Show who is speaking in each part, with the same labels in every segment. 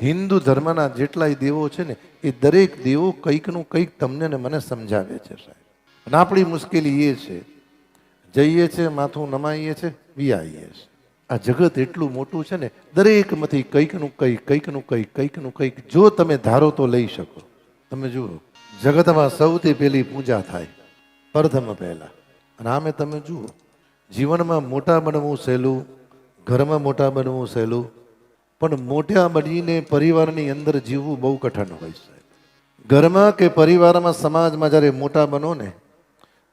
Speaker 1: હિન્દુ ધર્મના જેટલાય દેવો છે ને એ દરેક દેવો કંઈકનું કંઈક તમને ને મને સમજાવે છે સાહેબ. અને આપણી મુશ્કેલી એ છે, જઈએ છે, માથું નમાઈએ છે, વિયાઈએ છે. આ જગત એટલું મોટું છે ને, દરેકમાંથી કંઈકનું કંઈકનું કંઈક જો તમે ધારો તો લઈ શકો. તમે જુઓ, જગતમાં સૌથી પહેલી પૂજા થાય પ્રથમ પહેલા. અને આમે તમે જુઓ, જીવનમાં મોટા બનવું સહેલું, ઘરમાં મોટા બનવું સહેલું, પણ મોટા બનીને પરિવારની અંદર જીવવું બહુ કઠણ હોય છે. ઘરમાં કે પરિવારમાં, સમાજમાં જ્યારે મોટા બનો ને,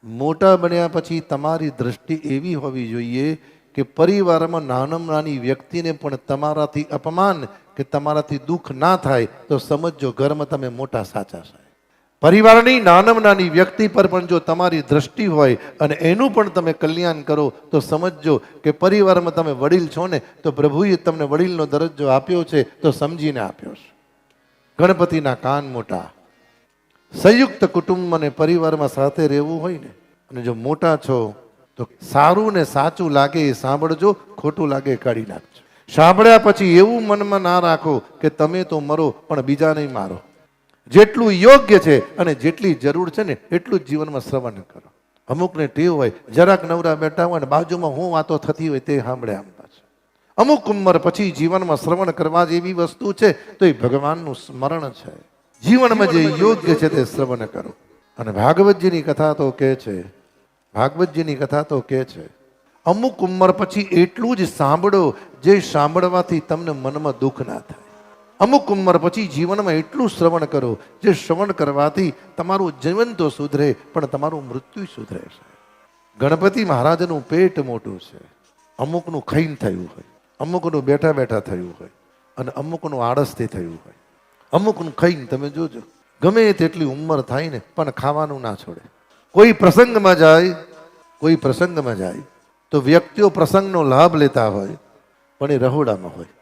Speaker 1: મોટા બન્યા પછી તમારી દ્રષ્ટિ એવી હોવી જોઈએ કે પરિવારમાં નાનામાં નાની વ્યક્તિને પણ તમારાથી અપમાન કે તમારાથી દુઃખ ના થાય તો સમજો ઘરમાં તમે મોટા સાચા છે. પરિવારની નાનામાં નાની વ્યક્તિ પર પણ જો તમારી દ્રષ્ટિ હોય અને એનું પણ તમે કલ્યાણ કરો તો સમજજો કે પરિવારમાં તમે વડીલ છો ને, તો પ્રભુએ તમને વડીલનો દરજ્જો આપ્યો છે તો સમજીને આપ્યો છે. ગણપતિના કાન મોટા. સંયુક્ત કુટુંબ અને પરિવારમાં સાથે રહેવું હોય ને, અને જો મોટા છો તો સારું ને સાચું લાગે એ સાંભળજો, ખોટું લાગે એ કાઢી નાખજો. સાંભળ્યા પછી એવું મનમાં ના રાખો કે તમે તો મરો પણ બીજા નહીં મારો. જેટલું યોગ્ય છે અને જેટલી જરૂર છે ને એટલું જ જીવનમાં શ્રવણ કરો. અમુકને ટેવ હોય, જરાક નવરા બેઠા હોય ને બાજુમાં હું વાતો થતી હોય તે સાંભળે આમ પાછું. અમુક ઉંમર પછી જીવનમાં શ્રવણ કરવા જેવી વસ્તુ છે તો એ ભગવાનનું સ્મરણ છે. જીવનમાં જે યોગ્ય છે તે શ્રવણ કરો. અને ભાગવતજીની કથા તો કહે છે, ભાગવતજીની કથા તો કહે છે, અમુક ઉંમર પછી એટલું જ સાંભળો જે સાંભળવાથી તમને મનમાં દુઃખ ના થાય. અમુક ઉંમર પછી જીવનમાં એટલું શ્રવણ કરો જે શ્રવણ કરવાથી તમારું જીવન તો સુધરે પણ તમારું મૃત્યુ સુધરે છે. ગણપતિ મહારાજનું પેટ મોટું છે. અમુકનું ખાઈને થયું હોય, અમુકનું બેઠા બેઠા થયું હોય, અને અમુકનું આળસથી થયું હોય. અમુકનું ખાઈને તમે જોજો, ગમે તેટલી ઉંમર થાય ને પણ ખાવાનું ના છોડે. કોઈ પ્રસંગમાં જાય, કોઈ પ્રસંગમાં જાય તો વ્યક્તિઓ પ્રસંગનો લાભ લેતા હોય પણ એ રહોડામાં હોય,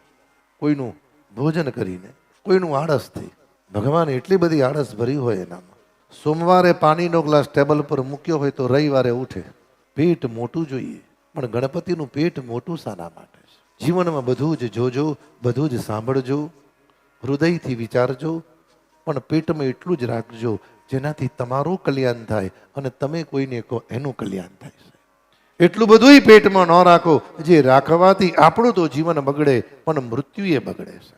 Speaker 1: કોઈનું ભોજન કરીને, કોઈનું આળસથી. ભગવાન એટલી બધી આળસ ભરી હોય એનામાં. સોમવારે પાણીનો ગ્લાસ ટેબલ પર મૂક્યો હોય તો રવિવારે ઉઠે. પેટ મોટું જોઈએ, પણ ગણપતિનું પેટ મોટું શાના માટે છે? જીવનમાં બધું જ જોજો, બધું જ સાંભળજો, હૃદયથી વિચારજો, પણ પેટમાં એટલું જ રાખજો જેનાથી તમારું કલ્યાણ થાય અને તમે કોઈને કહો એનું કલ્યાણ થાય છે. એટલું બધું પેટમાં ન રાખો જે રાખવાથી આપણું તો જીવન બગડે પણ મૃત્યુ એ બગડે છે.